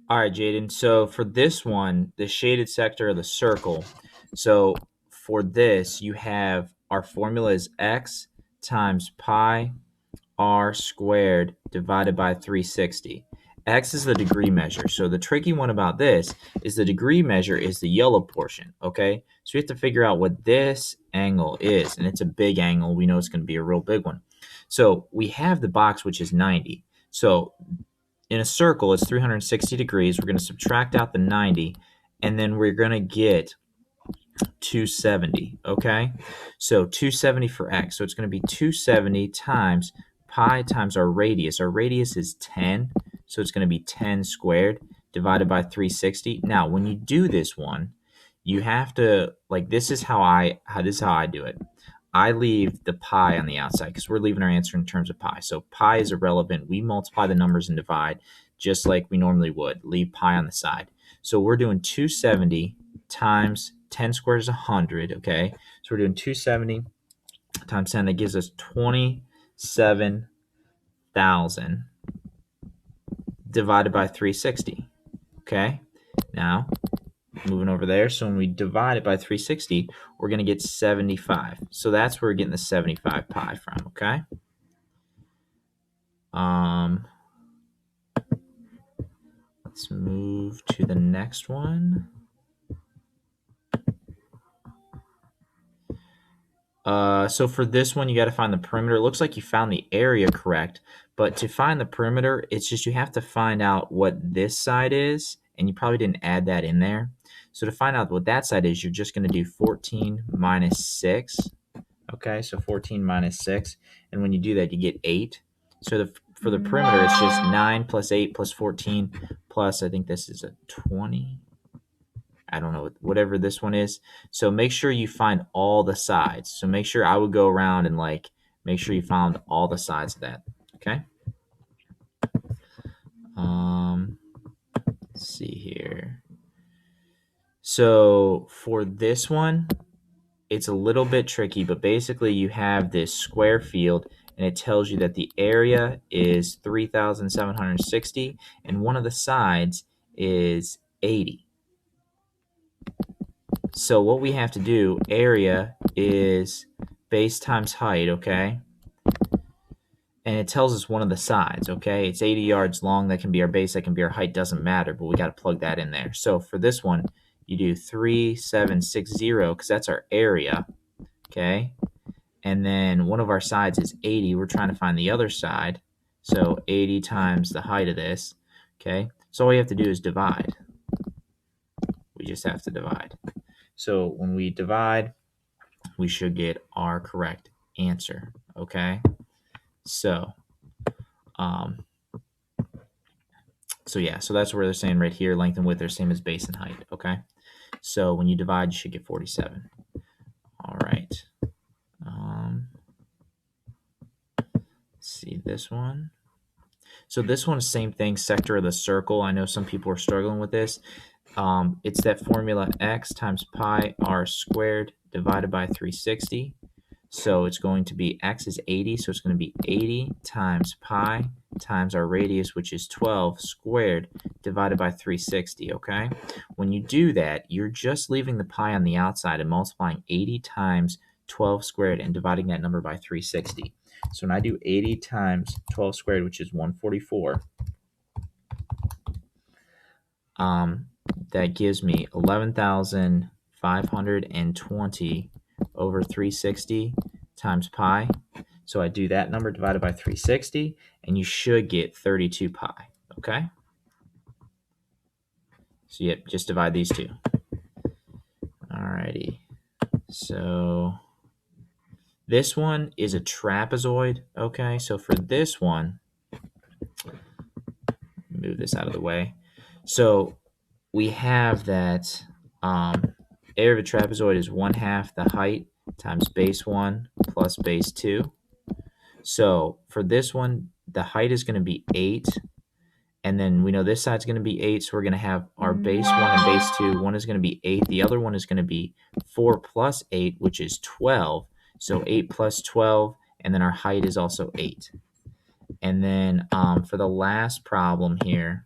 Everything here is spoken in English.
All right, Jaden. So for this one, the shaded sector of the circle. So for this, you have our formula is x times pi r squared divided by 360. X is the degree measure. So the tricky one about this is the degree measure is the yellow portion, okay? So we have to figure out what this angle is, and it's a big angle. We know it's going to be a real big one. So we have the box, which is 90. So in a circle, it's 360 degrees. We're going to subtract out the 90, and then we're going to get 270, okay? So 270 for x. So it's going to be 270 times pi times our radius. Our radius is 10, so it's going to be 10 squared divided by 360. Now, when you do this one, you have to, like, this is how I do it. I leave the pi on the outside because we're leaving our answer in terms of pi. So pi is irrelevant. We multiply the numbers and divide just like we normally would. Leave pi on the side. So we're doing 270 times 10 squared is 100, okay? So we're doing 270 times 10. That gives us 27,000 divided by 360, okay? Now, moving over there. So when we divide it by 360, we're going to get 75. So that's where we're getting the 75 pi from, okay? Let's move to the next one. So for this one, you got to find the perimeter. It looks like you found the area correct, but to find the perimeter, it's just you have to find out what this side is, and you probably didn't add that in there. So to find out what that side is, you're just going to do 14 minus 6. Okay, so 14 minus 6, and when you do that, you get 8. So for the perimeter, it's just 9 plus 8 plus 14 plus, I think this is a 20. I don't know, whatever this one is. So make sure you find all the sides. So make sure I would go around and make sure you found all the sides of that. Okay. Let's see here. So for this one, it's a little bit tricky, but basically you have this square field and it tells you that the area is 3,760 and one of the sides is 80. So what we have to do, area is base times height, okay? And it tells us one of the sides, okay? It's 80 yards long. That can be our base. That can be our height. Doesn't matter, but we got to plug that in there. So for this one, you do 3,760 because that's our area, okay? And then one of our sides is 80. We're trying to find the other side. So 80 times the height of this, okay? So all we have to do is divide. We just have to divide. So when we divide, we should get our correct answer, okay? So, yeah, so that's where they're saying right here, length and width are same as base and height, okay? So when you divide, you should get 47. All right. Let's see this one. So this one is same thing, sector of the circle. I know some people are struggling with this. It's that formula x times pi r squared divided by 360. So it's going to be x is 80, so it's going to be 80 times pi times our radius, which is 12 squared divided by 360, okay? When you do that, you're just leaving the pi on the outside and multiplying 80 times 12 squared and dividing that number by 360. So when I do 80 times 12 squared, which is 144, that gives me 11,520 over 360 times pi. So I do that number divided by 360, and you should get 32 pi, okay? So yep, just divide these two. Alrighty. So this one is a trapezoid, okay? So for this one, move this out of the way. So we have that area of a trapezoid is 1/2 the height times base 1 plus base 2. So for this one, the height is going to be 8. And then we know this side's going to be 8, so we're going to have our base 1 and base 2. One is going to be 8. The other one is going to be 4 plus 8, which is 12. So 8 plus 12, and then our height is also 8. And then for the last problem here,